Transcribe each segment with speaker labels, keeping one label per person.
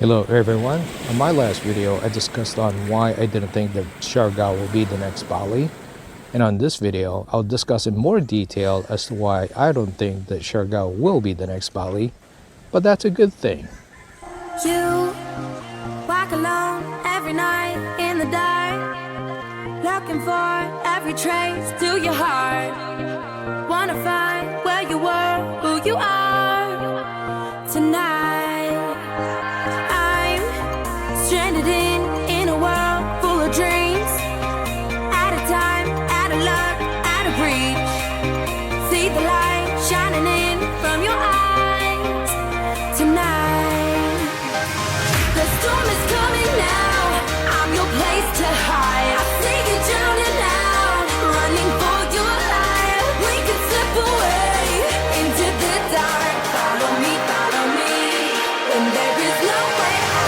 Speaker 1: Hello everyone. On my last video, I discussed on why I didn't think that Siargao will be the next Bali. And on this video, I'll discuss in more detail as to why I don't think that Siargao will be the next Bali. But that's a good thing.
Speaker 2: You walk alone every night in the dark, looking for every trace to your heart. Wanna find where you were, who you are tonight. I'm stranded in a world full of dreams, out of time, out of luck, out of reach. See the light shining in from your eyes tonight. The storm is coming now, I'm your place to hide. I see you drowning out, running for your life. We can slip away into the dark. Follow me, and there is no way out.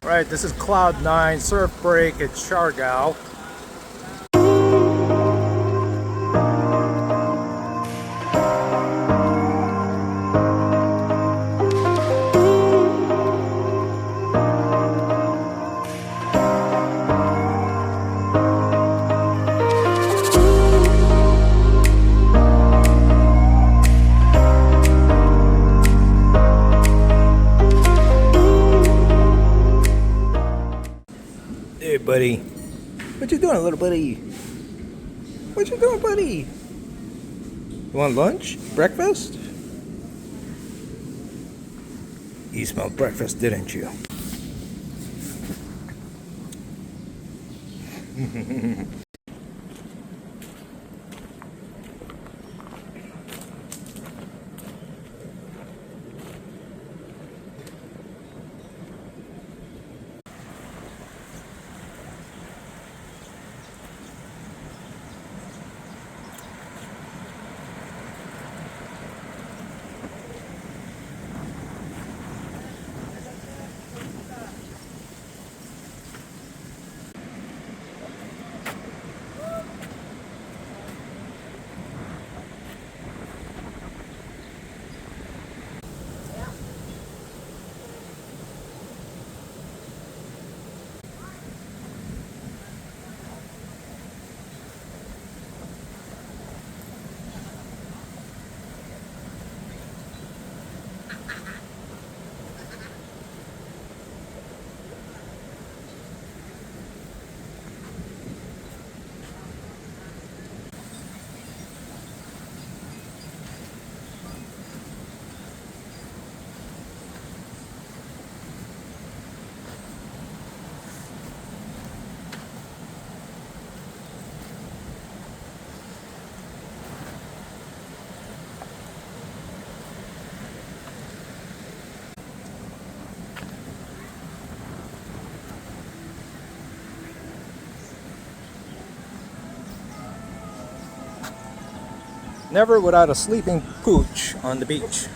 Speaker 1: Right, this is Cloud 9 surf break at Siargao. Hey buddy, what you doing, little buddy? What you doing, buddy? You want lunch? Breakfast? You smelled breakfast, didn't you? Never without a sleeping pooch on the beach.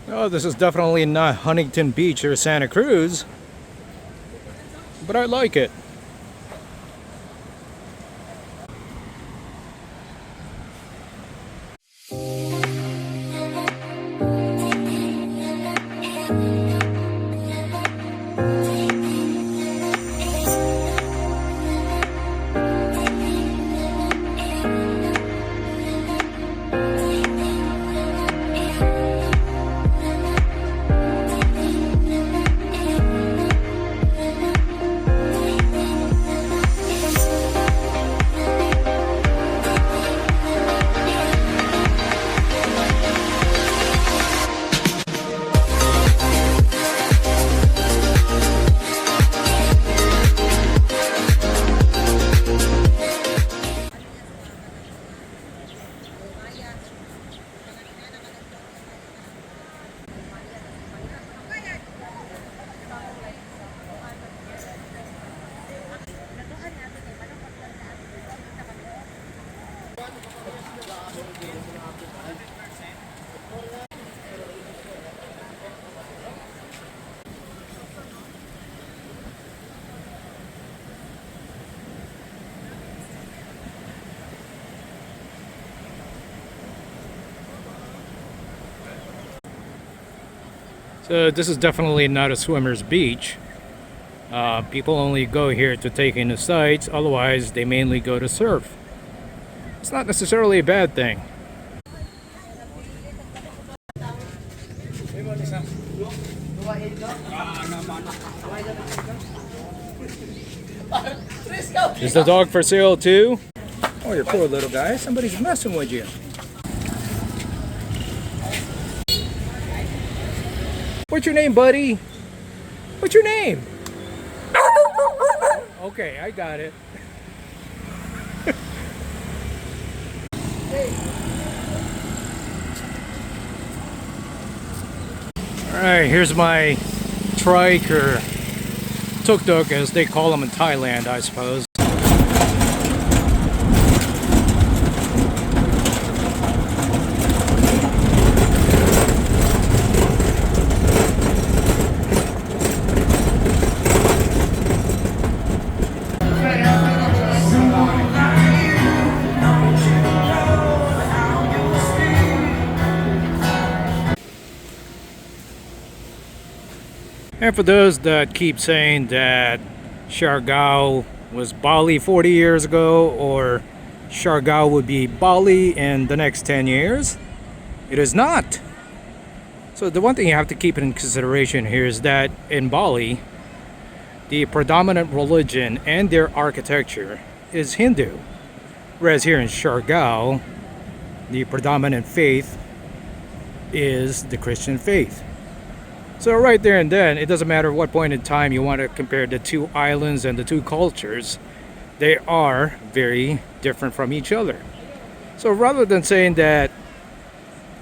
Speaker 1: Oh, this is definitely not Huntington Beach or Santa Cruz, but I like it. So this is definitely not a swimmer's beach. People only go here to take in the sights, otherwise they mainly go to surf. It's not necessarily a bad thing. Is the dog for sale too? Oh, you're poor little guy. Somebody's messing with you. What's your name, buddy? What's your name? Okay, I got it. Alright, here's my trike or tuk-tuk as they call them in Thailand, I suppose. And for those that keep saying that Siargao was Bali 40 years ago, or Siargao would be Bali in the next 10 years, it is not. So the one thing you have to keep in consideration here is that in Bali, the predominant religion and their architecture is Hindu. Whereas here in Siargao, the predominant faith is the Christian faith. So right there and then, it doesn't matter what point in time you want to compare the two islands and the two cultures, they are very different from each other. So rather than saying that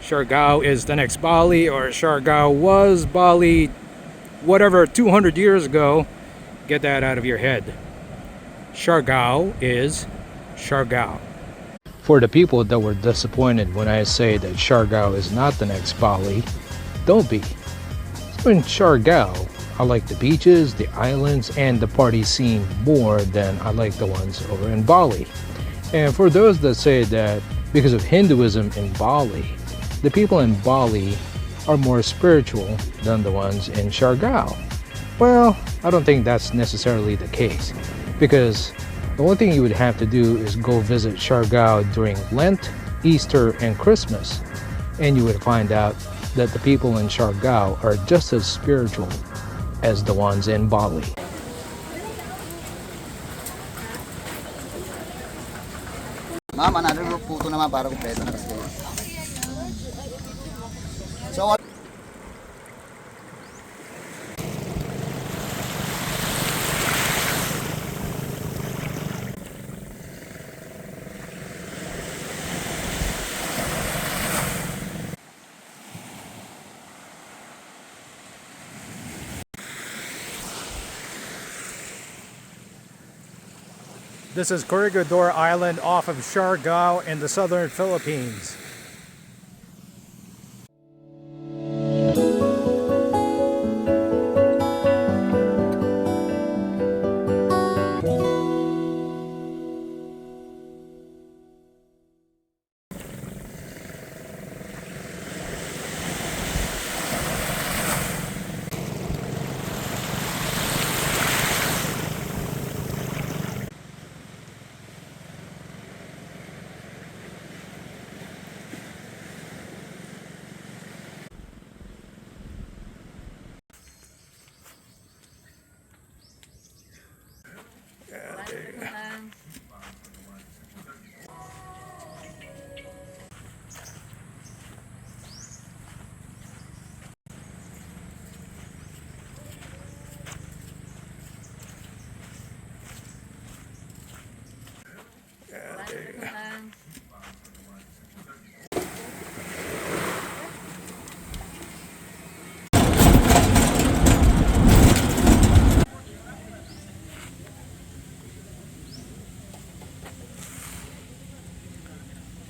Speaker 1: Siargao is the next Bali, or Siargao was Bali, whatever, 200 years ago, get that out of your head. Siargao is Siargao. For the people that were disappointed when I say that Siargao is not the next Bali, don't be. So in Siargao, I like the beaches, the islands, and the party scene more than I like the ones over in Bali. And for those that say that because of Hinduism in Bali, the people in Bali are more spiritual than the ones in Siargao, well, I don't think that's necessarily the case, because the only thing you would have to do is go visit Siargao during Lent, Easter, and Christmas, and you would find out that the people in Siargao are just as spiritual as the ones in Bali.
Speaker 3: Ma'am, another group photo naman para kumpleto na kasi. So,
Speaker 1: This is Corregidor Island off of Siargao in the southern Philippines.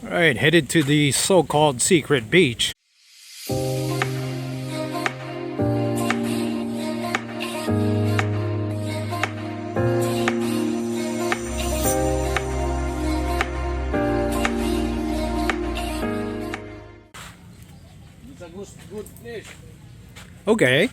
Speaker 1: Alright, headed to the so-called secret beach. Okay.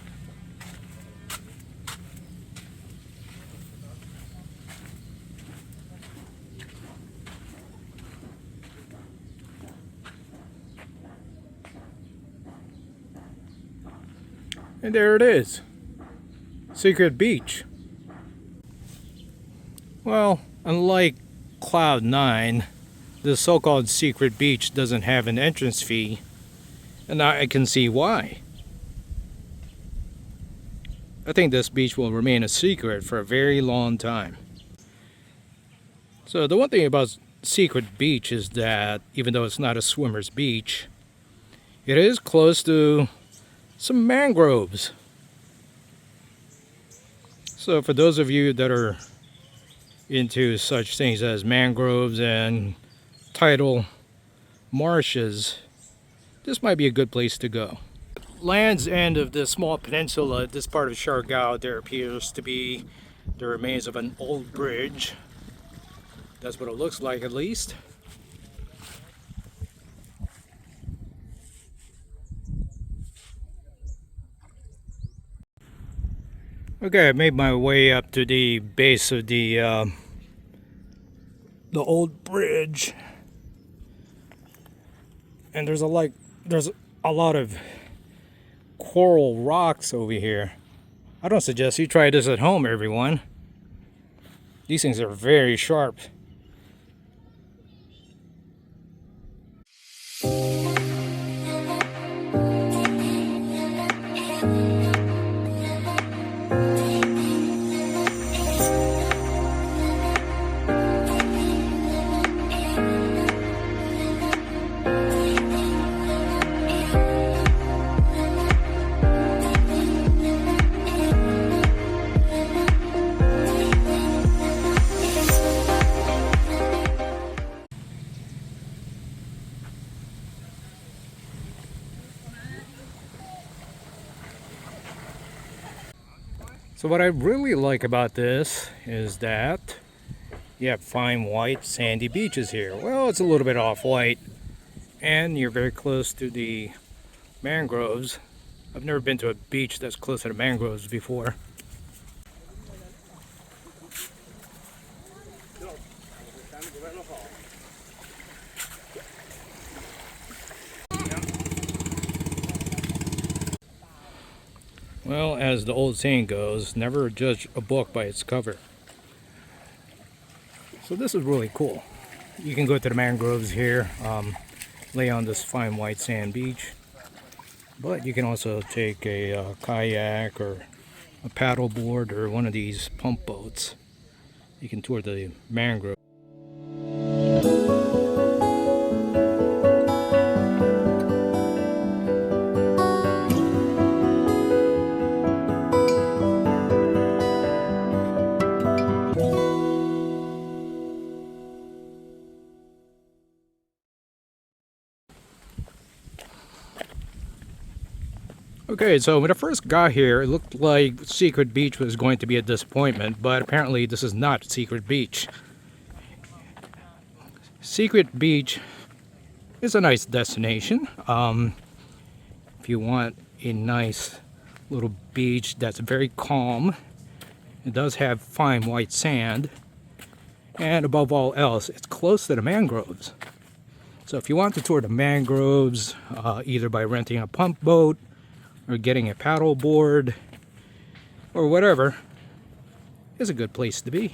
Speaker 1: And there it is. Secret beach. Well, unlike Cloud 9, the so-called secret beach doesn't have an entrance fee, and I can see why. I think this beach will remain a secret for a very long time. So the one thing about secret beach is that even though it's not a swimmer's beach, it is close to some mangroves. So for those of you that are into such things as mangroves and tidal marshes, this might be a good place to go. Land's end of this small peninsula, this part of Siargao, there appears to be the remains of an old bridge. That's what it looks like, at least. Okay, I made my way up to the base of the old bridge, and there's a lot of coral rocks over here. I don't suggest you try this at home, everyone. These things are very sharp. So what I really like about this is that you have fine white sandy beaches here. Well, it's a little bit off-white, and you're very close to the mangroves. I've never been to a beach that's close to the mangroves before. Well, as the old saying goes, never judge a book by its cover. So this is really cool. You can go to the mangroves here, lay on this fine white sand beach, but you can also take a kayak or a paddle board or one of these pump boats. You can tour the mangrove. Okay, so when I first got here, it looked like Secret Beach was going to be a disappointment, but apparently this is not Secret Beach. Secret Beach is a nice destination. If you want a nice little beach that's very calm, it does have fine white sand, and above all else, it's close to the mangroves. So if you want to tour the mangroves, either by renting a pump boat, or getting a paddle board, or whatever, is a good place to be.